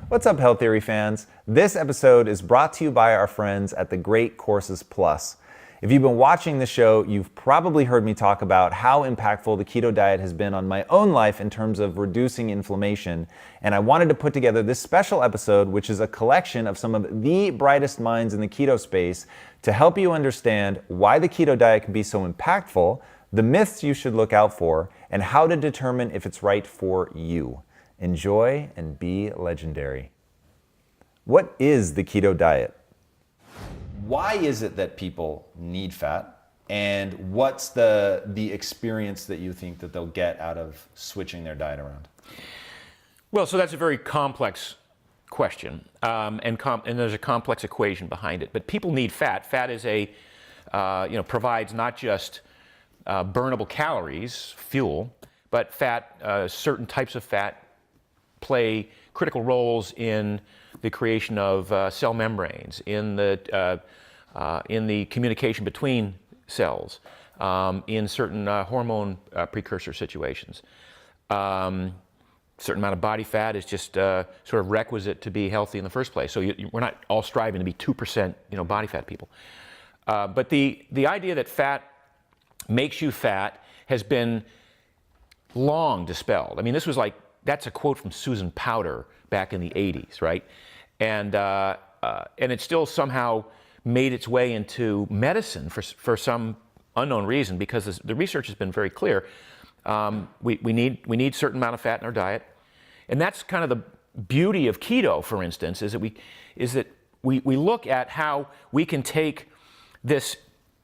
What's up, Health Theory fans? This episode is brought to you by our friends at the Great Courses Plus. If you've been watching the show, you've probably heard me talk about how impactful the keto diet has been on my own life in terms of reducing inflammation. And I wanted to put together this special episode, which is a collection of some of the brightest minds in the keto space to help you understand why the keto diet can be so impactful, the myths you should look out for, and how to determine if it's right for you. Enjoy and be legendary. What is the keto diet? Why is it that people need fat? And what's the experience that you think that they'll get out of switching their diet around? Well, so that's a very complex question, and there's a complex equation behind it. But people need fat. Fat is provides not just burnable calories, fuel, but fat. Certain types of fat play critical roles in the creation of cell membranes, in the communication between cells, in certain hormone precursor situations. Certain amount of body fat is just sort of requisite to be healthy in the first place. So we're not all striving to be 2% body fat people. But the idea that fat makes you fat has been long dispelled. I mean, that's a quote from Susan Powter back in the 80s, right? And it still somehow made its way into medicine for some unknown reason, because the research has been very clear. We need certain amount of fat in our diet, and that's kind of the beauty of keto, for instance, is that we look at how we can take this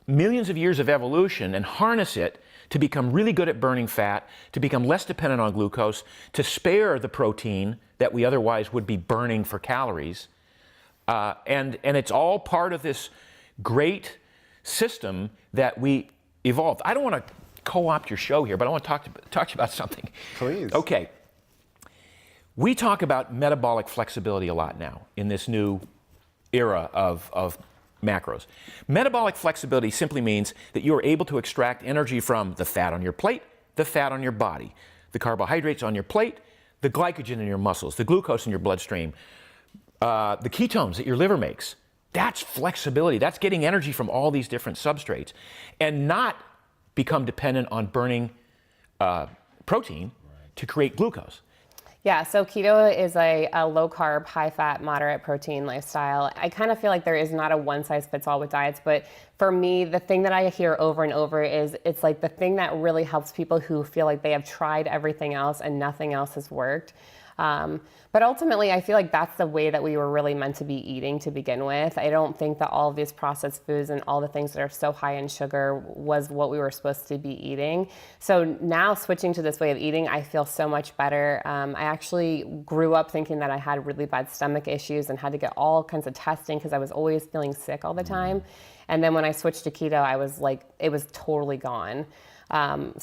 millions of years of evolution and harness it to become really good at burning fat, to become less dependent on glucose, to spare the protein that we otherwise would be burning for calories. And it's all part of this great system that we evolved. I don't want to co-opt your show here, but I want to talk to you about something. Please. Okay. We talk about metabolic flexibility a lot now in this new era of macros. Metabolic flexibility simply means that you are able to extract energy from the fat on your plate, the fat on your body, the carbohydrates on your plate, the glycogen in your muscles, the glucose in your bloodstream, the ketones that your liver makes. That's flexibility. That's getting energy from all these different substrates and not become dependent on burning protein to create glucose. Yeah, so keto is a low-carb, high-fat, moderate protein lifestyle. I kind of feel like there is not a one-size-fits-all with diets, but for me, the thing that I hear over and over is it's like the thing that really helps people who feel like they have tried everything else and nothing else has worked. But ultimately, I feel like that's the way that we were really meant to be eating to begin with. I don't think that all of these processed foods and all the things that are so high in sugar was what we were supposed to be eating. So now switching to this way of eating, I feel so much better. I actually grew up thinking that I had really bad stomach issues and had to get all kinds of testing because I was always feeling sick all the time. And then when I switched to keto, I was like, it was totally gone. And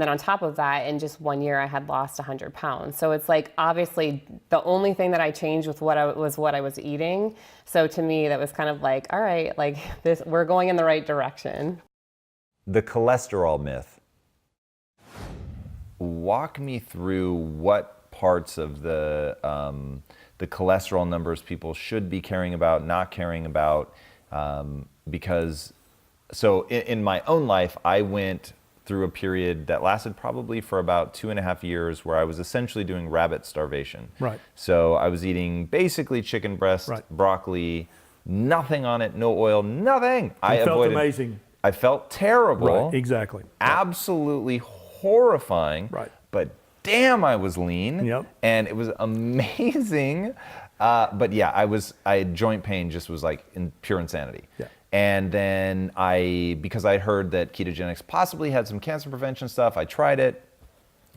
then on top of that, in just 1 year, I had lost 100 pounds. So it's like, obviously, the only thing that I changed with what I was eating. So to me, that was kind of like, all right, like this, we're going in the right direction. The cholesterol myth. Walk me through what parts of the cholesterol numbers people should be caring about, not caring about, because in my own life, I went through a period that lasted probably for about 2.5 years where I was essentially doing rabbit starvation. Right. So I was eating basically chicken breast, right, broccoli, nothing on it, no oil, nothing. It felt amazing. I felt terrible. Right, exactly. Absolutely horrifying. Right. But damn, I was lean. Yep. And it was amazing. But yeah, I had joint pain, just was like in pure insanity. Yeah. And then because I heard that Ketogenics possibly had some cancer prevention stuff, I tried it,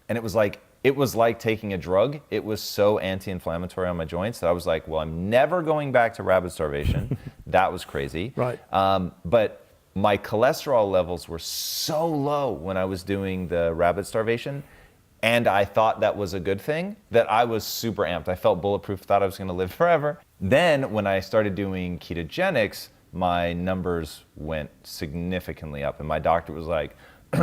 and it was like taking a drug. It was so anti-inflammatory on my joints that I was like, well, I'm never going back to rabbit starvation. That was crazy. Right. But my cholesterol levels were so low when I was doing the rabbit starvation, and I thought that was a good thing, that I was super amped. I felt bulletproof, thought I was going to live forever. Then when I started doing Ketogenics, my numbers went significantly up, and my doctor was like,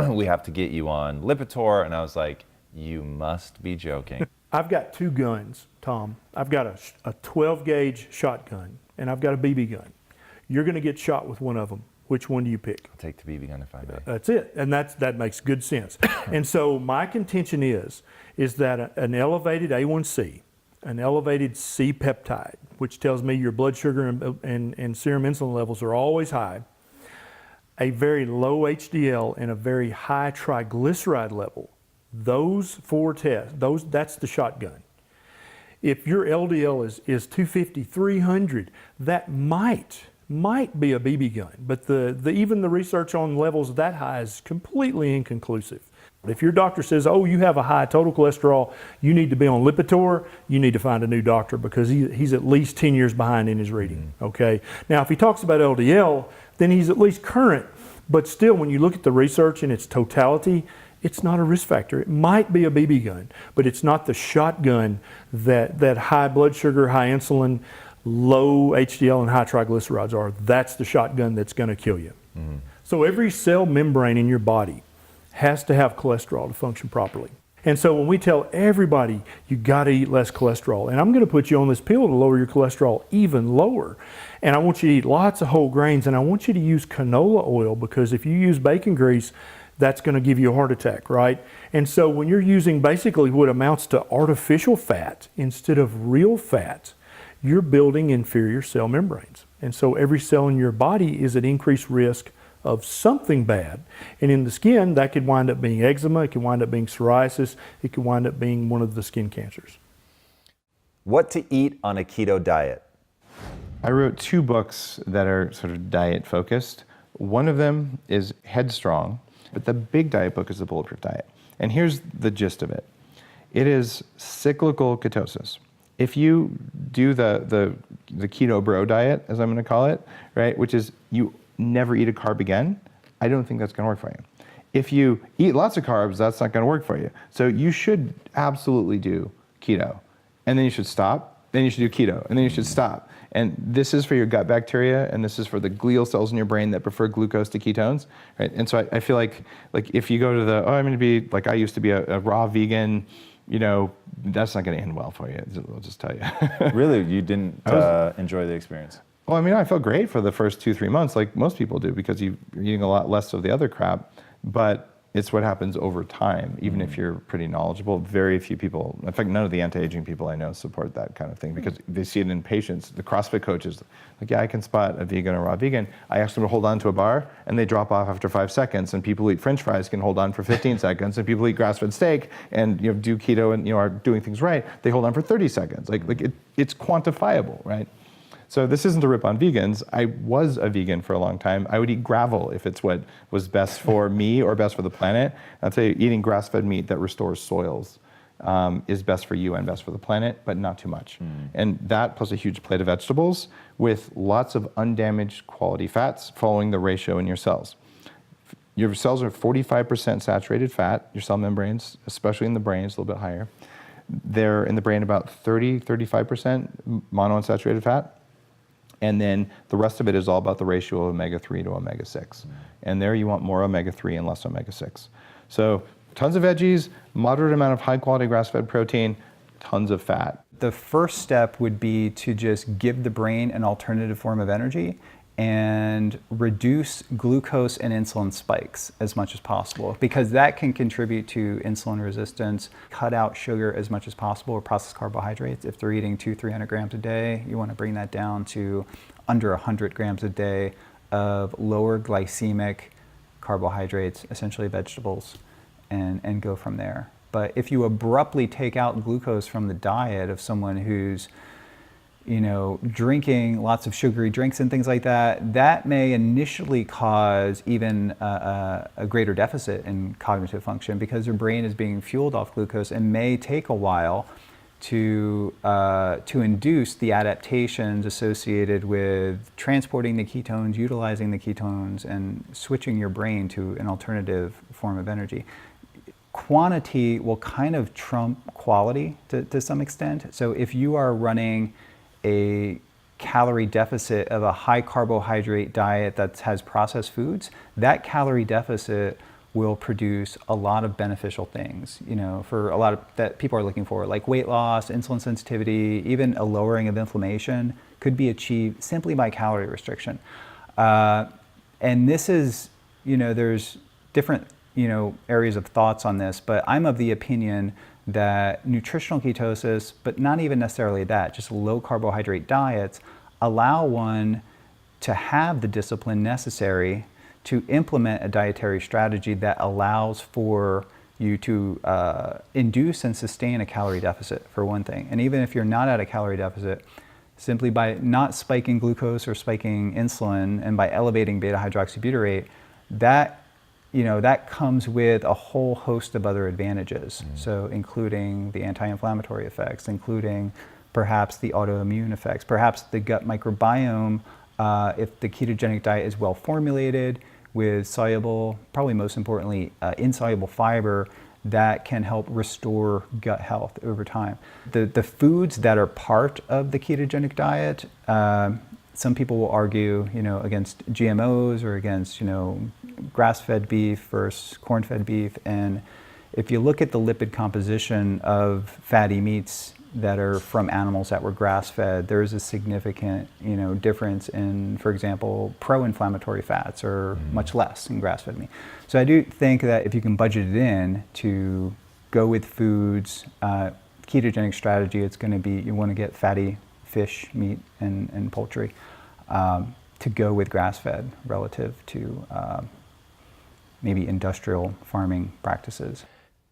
we have to get you on Lipitor, and I was like, you must be joking. I've got two guns, Tom. I've got a 12 gauge shotgun and I've got a BB gun. You're going to get shot with one of them. Which one do you pick? I'll take the BB gun if I may. That's it, and that makes good sense. And so my contention is that an elevated A1C, an elevated C-peptide, which tells me your blood sugar and serum insulin levels are always high, a very low HDL and a very high triglyceride level, those four tests, that's the shotgun. If your LDL is 250, 300, that might be a BB gun, but even the research on levels that high is completely inconclusive. If your doctor says, oh, you have a high total cholesterol, you need to be on Lipitor, you need to find a new doctor because he's at least 10 years behind in his reading, okay? Now, if he talks about LDL, then he's at least current, but still, when you look at the research in its totality, it's not a risk factor. It might be a BB gun, but it's not the shotgun that high blood sugar, high insulin, low HDL and high triglycerides are. That's the shotgun that's going to kill you. So every cell membrane in your body has to have cholesterol to function properly. And so when we tell everybody you got to eat less cholesterol, and I'm going to put you on this pill to lower your cholesterol even lower, and I want you to eat lots of whole grains, and I want you to use canola oil because if you use bacon grease, that's going to give you a heart attack, right? And so when you're using basically what amounts to artificial fat instead of real fat, you're building inferior cell membranes. And so every cell in your body is at increased risk of something bad. And in the skin, that could wind up being eczema, it could wind up being psoriasis, it could wind up being one of the skin cancers. What to eat on a keto diet? I wrote 2 books that are sort of diet focused. One of them is Headstrong, but the big diet book is the Bulletproof Diet. And here's the gist of it. It is cyclical ketosis. If you do the keto bro diet, as I'm going to call it, right, which is you never eat a carb again, I don't think that's going to work for you. If you eat lots of carbs, that's not going to work for you. So you should absolutely do keto, and then you should stop, then you should do keto, and then you should stop. And this is for your gut bacteria, and this is for the glial cells in your brain that prefer glucose to ketones, right? And so I feel like if you go to I'm going to be, like I used to be a raw vegan, that's not going to end well for you, I'll just tell you. Really? You didn't enjoy the experience? Well, I mean, I felt great for the first 2-3 months, like most people do, because you're eating a lot less of the other crap, but it's what happens over time, even if you're pretty knowledgeable. Very few people, in fact, none of the anti-aging people I know support that kind of thing because they see it in patients. The CrossFit coaches, like, yeah, I can spot a vegan or raw vegan. I ask them to hold on to a bar and they drop off after 5 seconds, and people who eat French fries can hold on for 15 seconds, and people who eat grass-fed steak and do keto and are doing things right, they hold on for 30 seconds. It's quantifiable, right? So this isn't a rip on vegans. I was a vegan for a long time. I would eat gravel if it's what was best for me or best for the planet. I'll tell you, eating grass-fed meat that restores soils is best for you and best for the planet, but not too much. And that plus a huge plate of vegetables with lots of undamaged quality fats following the ratio in your cells. Your cells are 45% saturated fat, your cell membranes, especially in the brain, it's a little bit higher. They're in the brain about 35% monounsaturated fat. And then the rest of it is all about the ratio of omega-3 to omega-6. And there you want more omega-3 and less omega-6. So tons of veggies, moderate amount of high-quality grass-fed protein, tons of fat. The first step would be to just give the brain an alternative form of energy and reduce glucose and insulin spikes as much as possible, because that can contribute to insulin resistance. Cut out sugar as much as possible, or processed carbohydrates. If they're eating 200-300 grams a day, you want to bring that down to under 100 grams a day of lower glycemic carbohydrates, essentially vegetables, and go from there. But if you abruptly take out glucose from the diet of someone who's drinking lots of sugary drinks and things like that, that may initially cause even a greater deficit in cognitive function, because your brain is being fueled off glucose, and may take a while to induce the adaptations associated with transporting the ketones, utilizing the ketones, and switching your brain to an alternative form of energy. Quantity will kind of trump quality to some extent. So if you are running a calorie deficit of a high carbohydrate diet that has processed foods, that calorie deficit will produce a lot of beneficial things, for a lot of that people are looking for, like weight loss, insulin sensitivity, even a lowering of inflammation could be achieved simply by calorie restriction. And this is, there's different, areas of thoughts on this, but I'm of the opinion that nutritional ketosis, but not even necessarily that, just low carbohydrate diets allow one to have the discipline necessary to implement a dietary strategy that allows for you to induce and sustain a calorie deficit, for one thing. And even if you're not at a calorie deficit, simply by not spiking glucose or spiking insulin and by elevating beta hydroxybutyrate, that comes with a whole host of other advantages. So including the anti-inflammatory effects, including perhaps the autoimmune effects, perhaps the gut microbiome, if the ketogenic diet is well formulated with soluble, probably most importantly, insoluble fiber that can help restore gut health over time. The foods that are part of the ketogenic diet, some people will argue, against GMOs or against, grass-fed beef versus corn-fed beef. And if you look at the lipid composition of fatty meats that are from animals that were grass-fed, there's a significant, difference in, for example, pro-inflammatory fats or much less in grass-fed meat. So I do think that if you can budget it in to go with foods, ketogenic strategy, it's going to be, you want to get fatty fish, meat, and poultry to go with grass-fed relative to maybe industrial farming practices.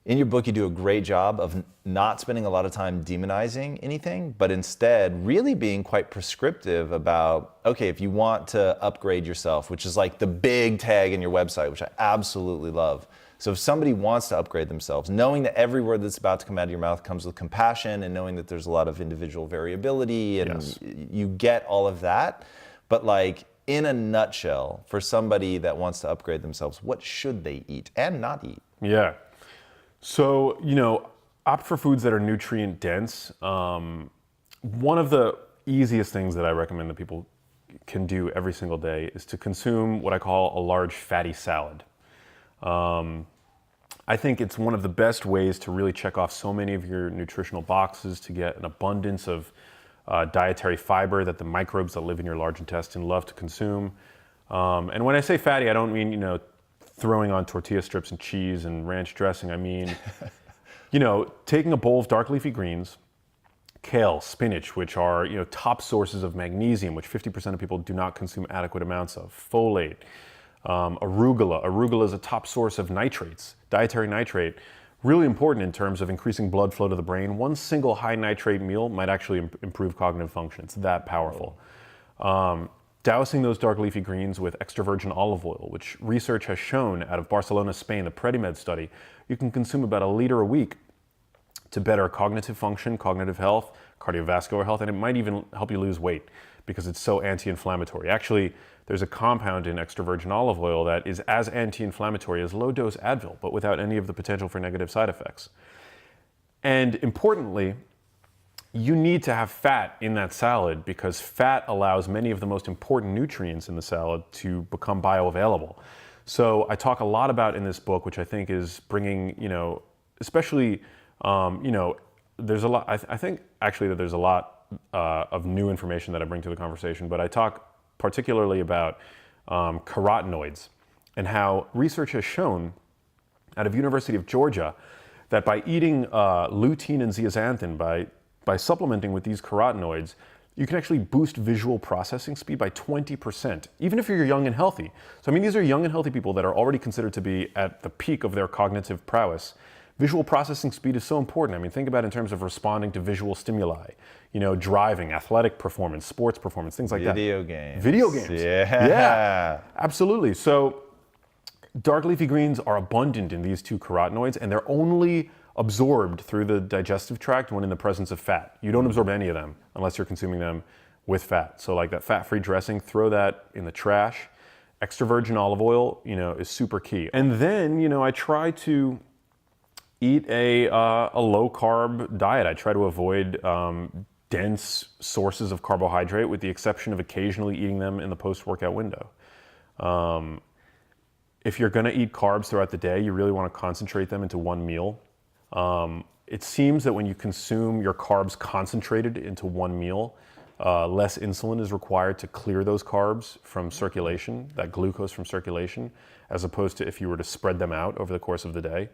In your book, you do a great job of not spending a lot of time demonizing anything, but instead really being quite prescriptive about, okay, if you want to upgrade yourself, which is like the big tag in your website, which I absolutely love. So if somebody wants to upgrade themselves, knowing that every word that's about to come out of your mouth comes with compassion and knowing that there's a lot of individual variability and you get all of that, but like in a nutshell, for somebody that wants to upgrade themselves, what should they eat and not eat? Yeah. So, opt for foods that are nutrient dense. One of the easiest things that I recommend that people can do every single day is to consume what I call a large fatty salad. I think it's one of the best ways to really check off so many of your nutritional boxes, to get an abundance of dietary fiber that the microbes that live in your large intestine love to consume. And when I say fatty, I don't mean, throwing on tortilla strips and cheese and ranch dressing. I mean, taking a bowl of dark leafy greens, kale, spinach, which are, top sources of magnesium, which 50% of people do not consume adequate amounts of, folate, arugula. Arugula is a top source of nitrates, dietary nitrate, really important in terms of increasing blood flow to the brain. One single high nitrate meal might actually improve cognitive function. It's that powerful. Dousing those dark leafy greens with extra virgin olive oil, which research has shown out of Barcelona, Spain, the PREDIMED study, you can consume about 1 liter a week to better cognitive function, cognitive health, cardiovascular health, and it might even help you lose weight because it's so anti-inflammatory. Actually, there's a compound in extra virgin olive oil that is as anti-inflammatory as low-dose Advil, but without any of the potential for negative side effects. And importantly, you need to have fat in that salad because fat allows many of the most important nutrients in the salad to become bioavailable. So I talk a lot about in this book, which I think is bringing, especially, there's a lot, I think actually that there's a lot of new information that I bring to the conversation, but I talk particularly about carotenoids and how research has shown out of University of Georgia that by eating lutein and zeaxanthin, by supplementing with these carotenoids, you can actually boost visual processing speed by 20%, even if you're young and healthy. So these are young and healthy people that are already considered to be at the peak of their cognitive prowess. Visual processing speed is so important. Think about it in terms of responding to visual stimuli, driving, athletic performance, sports performance, things like that. Video games. Video games. Yeah, absolutely. So dark leafy greens are abundant in these two carotenoids, and they're only absorbed through the digestive tract when in the presence of fat. You don't absorb any of them unless you're consuming them with fat. So like that fat-free dressing, throw that in the trash. Extra virgin olive oil, is super key. And then, I try to eat a low-carb diet. I try to avoid dense sources of carbohydrate with the exception of occasionally eating them in the post-workout window. if you're going to eat carbs throughout the day, you really want to concentrate them into one meal. It seems that when you consume your carbs concentrated into one meal, less insulin is required to clear those carbs from circulation, that glucose from circulation, as opposed to if you were to spread them out over the course of the day,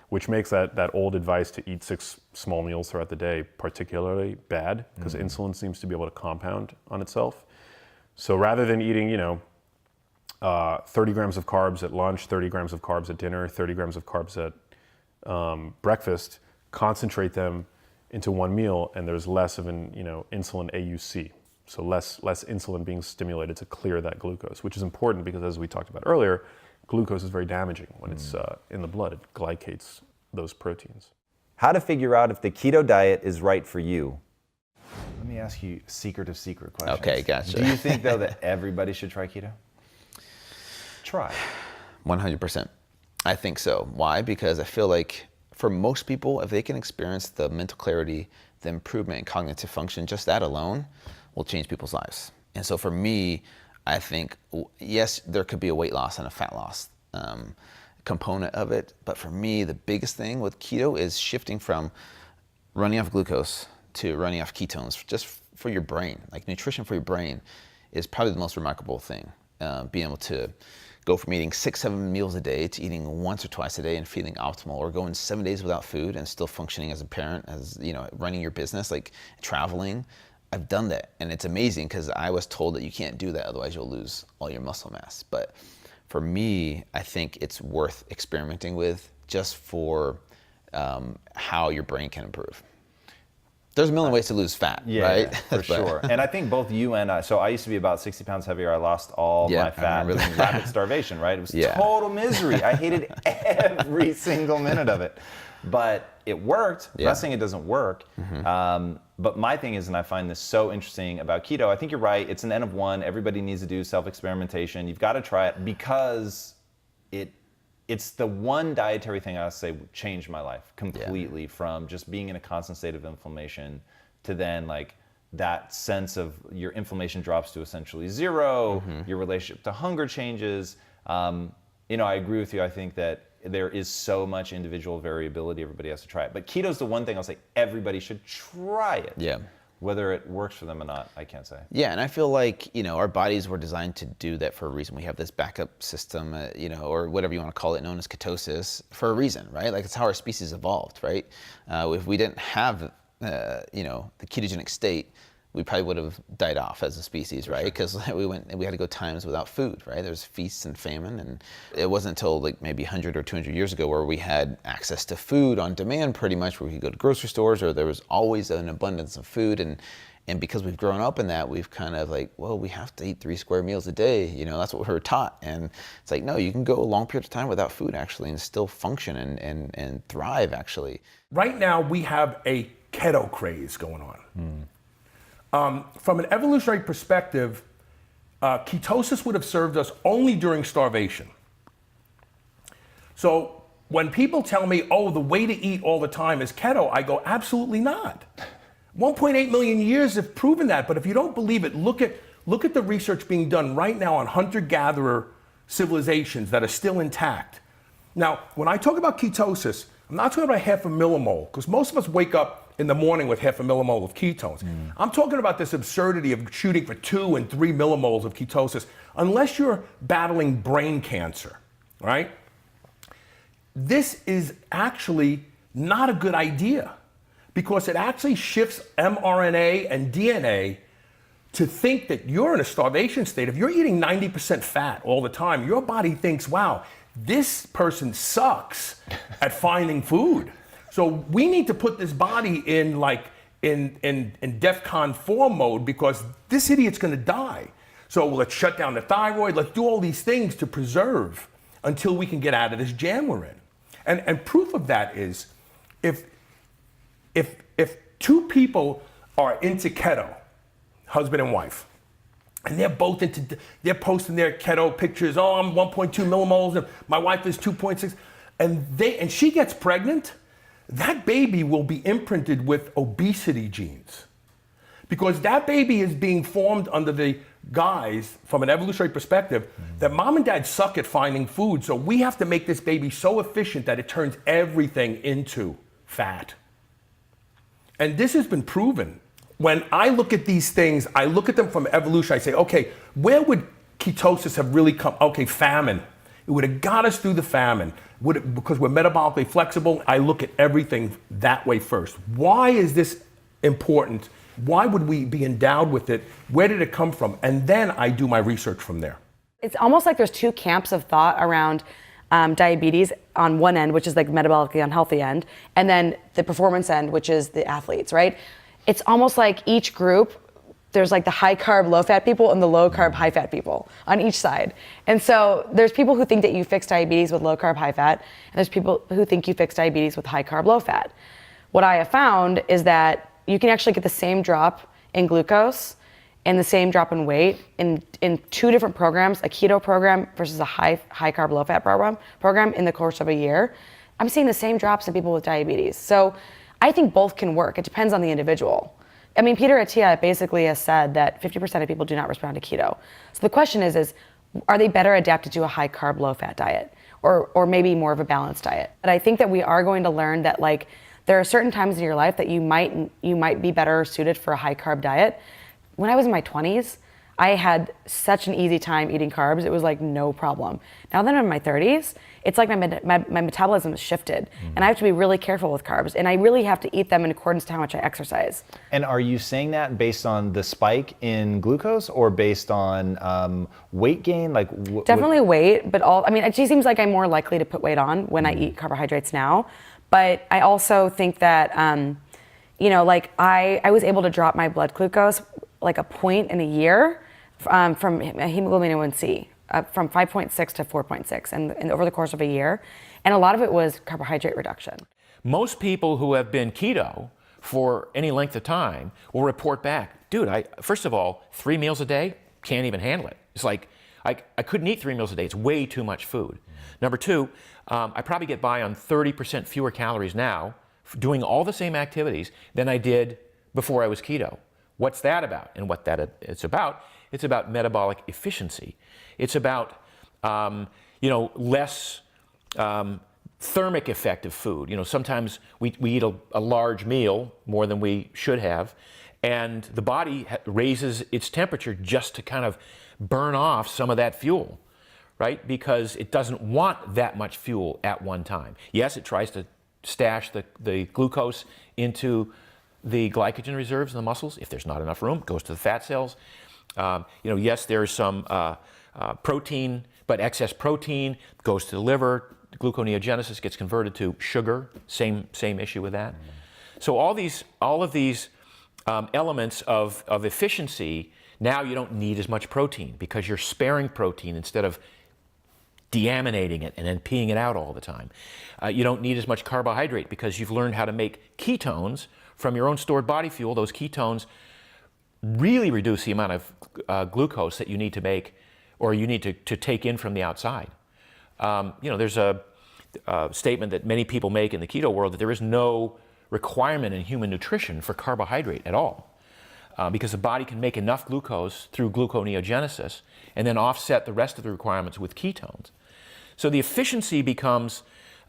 which makes that old advice to eat 6 small meals throughout the day particularly bad, because insulin seems to be able to compound on itself. So rather than eating, 30 grams of carbs at lunch, 30 grams of carbs at dinner, 30 grams of carbs at breakfast, concentrate them into one meal, and there's less of an insulin AUC, so less insulin being stimulated to clear that glucose, which is important because, as we talked about earlier, glucose is very damaging when it's in the blood. It glycates those proteins. How to figure out if the keto diet is right for you. Let me ask you secret of secret questions. Okay, gotcha. Do you think, though, that everybody should try keto? Try. 100%. I think so. Why? Because I feel like for most people, if they can experience the mental clarity, the improvement in cognitive function, just that alone will change people's lives. And so for me, I think, yes, there could be a weight loss and a fat loss component of it. But for me, the biggest thing with keto is shifting from running off glucose to running off ketones, just for your brain. Like, nutrition for your brain is probably the most remarkable thing. Being able to go from eating 6-7 meals a day to eating once or twice a day and feeling optimal, or going 7 days without food and still functioning as a parent, as running your business, like traveling. I've done that, and it's amazing because I was told that you can't do that, otherwise you'll lose all your muscle mass. But for me, I think it's worth experimenting with, just for how your brain can improve. There's a million ways to lose fat, right? Yeah, for sure. And I think both you and I, so I used to be about 60 pounds heavier. I lost all my fat in rapid starvation, right? It was total misery. I hated every single minute of it. But it worked. I'm not saying it doesn't work. But my thing is, and I find this so interesting about keto, I think you're right. It's an N of 1. Everybody needs to do self-experimentation. You've got to try it, because it's the one dietary thing I would say changed my life completely, from just being in a constant state of inflammation to then, like, that sense of your inflammation drops to essentially zero, your relationship to hunger changes. I agree with you. I think that there is so much individual variability. Everybody has to try it. But keto's the one thing I'll say everybody should try it. Yeah. Whether it works for them or not, I can't say. Yeah, and I feel like, our bodies were designed to do that for a reason. We have this backup system, or whatever you want to call it, known as ketosis, for a reason, right? Like, it's how our species evolved, right? If we didn't have, the ketogenic state, we probably would have died off as a species, right? Because we had to go times without food, right? There's feasts and famine, and it wasn't until like maybe 100 or 200 years ago where we had access to food on demand, pretty much, where we could go to grocery stores, or there was always an abundance of food. And because we've grown up in that, we've kind of like, well, we have to eat 3 square meals a day. That's what we were taught. And it's like, no, you can go a long period of time without food, actually, and still function and thrive, actually. Right now, we have a keto craze going on. From an evolutionary perspective, ketosis would have served us only during starvation. So when people tell me, oh, the way to eat all the time is keto, I go, absolutely not. 1.8 million years have proven that, but if you don't believe it, look at the research being done right now on hunter-gatherer civilizations that are still intact. Now, when I talk about ketosis, I'm not talking about 0.5 millimole, because most of us wake up in the morning with 0.5 millimole of ketones. I'm talking about this absurdity of shooting for 2 and 3 millimoles of ketosis, unless you're battling brain cancer, right? This is actually not a good idea, because it actually shifts mRNA and DNA to think that you're in a starvation state. If you're eating 90% fat all the time, your body thinks, wow, this person sucks at finding food. So we need to put this body in DEFCON 4 mode, because this idiot's gonna die. So let's shut down the thyroid, let's do all these things to preserve until we can get out of this jam we're in. And proof of that is, if 2 people are into keto, husband and wife, and they're both they're posting their keto pictures, oh, I'm 1.2 millimoles, and my wife is 2.6, and she gets pregnant, that baby will be imprinted with obesity genes, Because that baby is being formed under the guise, from an evolutionary perspective, that mom and dad suck at finding food. So we have to make this baby so efficient that it turns everything into fat. And this has been proven. When I look at these things, I look at them from evolution. I say, okay, where would ketosis have really come? Okay, famine. It would have got us through the famine. Because we're metabolically flexible, I look at everything that way first. Why is this important? Why would we be endowed with it? Where did it come from? And then I do my research from there. It's almost like there's two camps of thought around diabetes on one end, which is like metabolically unhealthy end, and then the performance end, which is the athletes, right? It's almost like each group, there's like the high carb, low fat people and the low carb, high fat people on each side. And so there's people who think that you fix diabetes with low carb, high fat, and there's people who think you fix diabetes with high carb, low fat. What I have found is that you can actually get the same drop in glucose and the same drop in weight in two different programs, a keto program versus a high carb, low fat program in the course of a year. I'm seeing the same drops in people with diabetes. So I think both can work. It depends on the individual. I mean, Peter Attia basically has said that 50% of people do not respond to keto. So the question is are they better adapted to a high carb, low fat diet or maybe more of a balanced diet? But I think that we are going to learn that like there are certain times in your life that you might be better suited for a high carb diet. When I was in my 20s, I had such an easy time eating carbs. It was like no problem. Now that I'm in my 30s, it's like my metabolism has shifted, and I have to be really careful with carbs, and I really have to eat them in accordance to how much I exercise. And are you saying that based on the spike in glucose or based on weight gain? Like definitely weight, but it just seems like I'm more likely to put weight on when I eat carbohydrates now. But I also think that, like I was able to drop my blood glucose like a point in a year from hemoglobin A1C, from 5.6 to 4.6 and over the course of a year. And a lot of it was carbohydrate reduction. Most people who have been keto for any length of time will report back, dude, first of all, 3 meals a day, can't even handle it. It's like, I couldn't eat 3 meals a day. It's way too much food. Number two, I probably get by on 30% fewer calories now doing all the same activities than I did before I was keto. What's that about? And what it's about metabolic efficiency. It's about, less thermic effect of food. Sometimes we eat a large meal, more than we should have, and the body raises its temperature just to kind of burn off some of that fuel, right? Because it doesn't want that much fuel at one time. Yes, it tries to stash the glucose into the glycogen reserves in the muscles. If there's not enough room, it goes to the fat cells. Yes, there's some protein, but excess protein goes to the liver. Gluconeogenesis gets converted to sugar. Same issue with that. So all of these elements of efficiency, now you don't need as much protein because you're sparing protein instead of deaminating it and then peeing it out all the time. You don't need as much carbohydrate because you've learned how to make ketones from your own stored body fuel. Those ketones really reduce the amount of glucose that you need to make or you need to take in from the outside. There's a statement that many people make in the keto world that there is no requirement in human nutrition for carbohydrate at all. Because the body can make enough glucose through gluconeogenesis and then offset the rest of the requirements with ketones. So the efficiency becomes,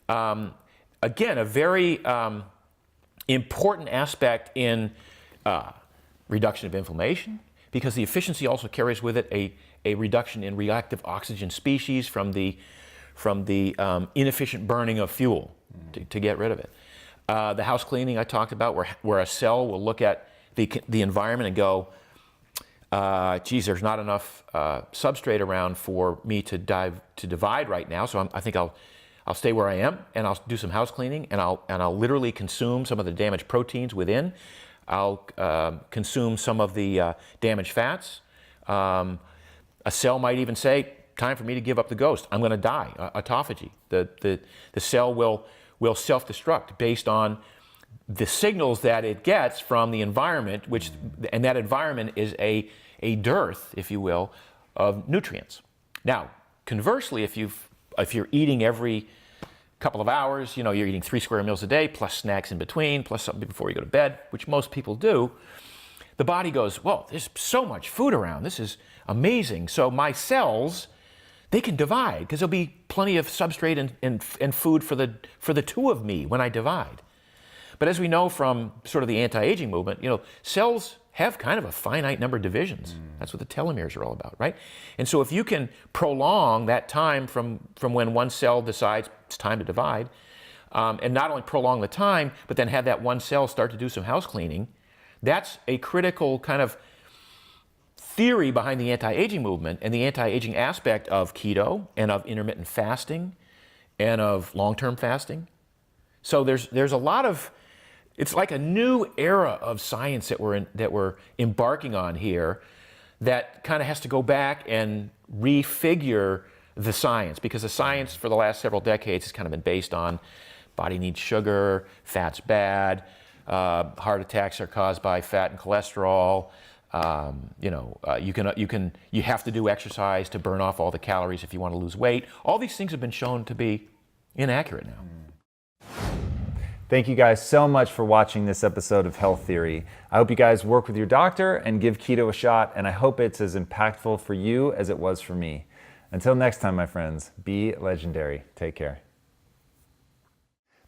again, a very important aspect in reduction of inflammation, because the efficiency also carries with it a reduction in reactive oxygen species from the inefficient burning of fuel to get rid of it. The house cleaning I talked about, where a cell will look at the environment and go, geez, there's not enough substrate around for me to divide right now, so I think I'll stay where I am and I'll do some house cleaning and I'll literally consume some of the damaged proteins within. I'll consume some of the damaged fats. A cell might even say, time for me to give up the ghost. I'm going to die, autophagy. The cell will self-destruct based on the signals that it gets from the environment, and that environment is a dearth, if you will, of nutrients. Now, conversely, if you're eating every couple of hours, you're eating 3 square meals a day, plus snacks in between, plus something before you go to bed, which most people do, the body goes, well, there's so much food around. This is amazing. So my cells, they can divide because there'll be plenty of substrate and food for the two of me when I divide. But as we know from sort of the anti-aging movement, cells have kind of a finite number of divisions. That's what the telomeres are all about, right? And so if you can prolong that time from when one cell decides it's time to divide, and not only prolong the time, but then have that one cell start to do some house cleaning, that's a critical kind of theory behind the anti-aging movement and the anti-aging aspect of keto and of intermittent fasting and of long-term fasting. So there's a lot of, it's like a new era of science that we're embarking on here that kind of has to go back and refigure the science, because the science for the last several decades has kind of been based on body needs sugar, fat's bad, heart attacks are caused by fat and cholesterol. You have to do exercise to burn off all the calories if you want to lose weight. All these things have been shown to be inaccurate now. Thank you guys so much for watching this episode of Health Theory. I hope you guys work with your doctor and give keto a shot, and I hope it's as impactful for you as it was for me. Until next time, my friends, be legendary. Take care.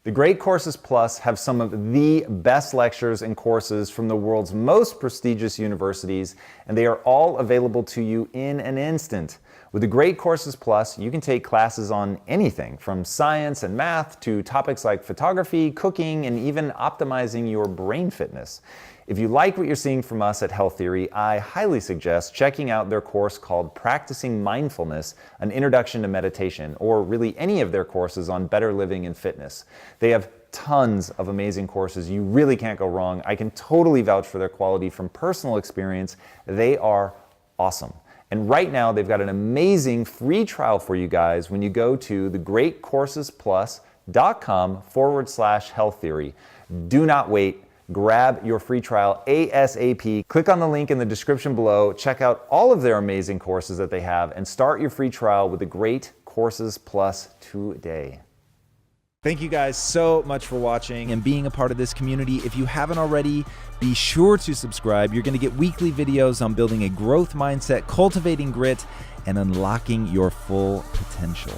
The Great Courses Plus have some of the best lectures and courses from the world's most prestigious universities, and they are all available to you in an instant. With the Great Courses Plus, you can take classes on anything from science and math to topics like photography, cooking, and even optimizing your brain fitness. If you like what you're seeing from us at Health Theory, I highly suggest checking out their course called Practicing Mindfulness, an Introduction to Meditation, or really any of their courses on better living and fitness. They have tons of amazing courses. You really can't go wrong. I can totally vouch for their quality from personal experience. They are awesome. And right now, they've got an amazing free trial for you guys when you go to thegreatcoursesplus.com/health theory. Do not wait. Grab your free trial ASAP. Click on the link in the description below. Check out all of their amazing courses that they have and start your free trial with the Great Courses Plus today. Thank you guys so much for watching and being a part of this community. If you haven't already, be sure to subscribe. You're going to get weekly videos on building a growth mindset, cultivating grit, and unlocking your full potential.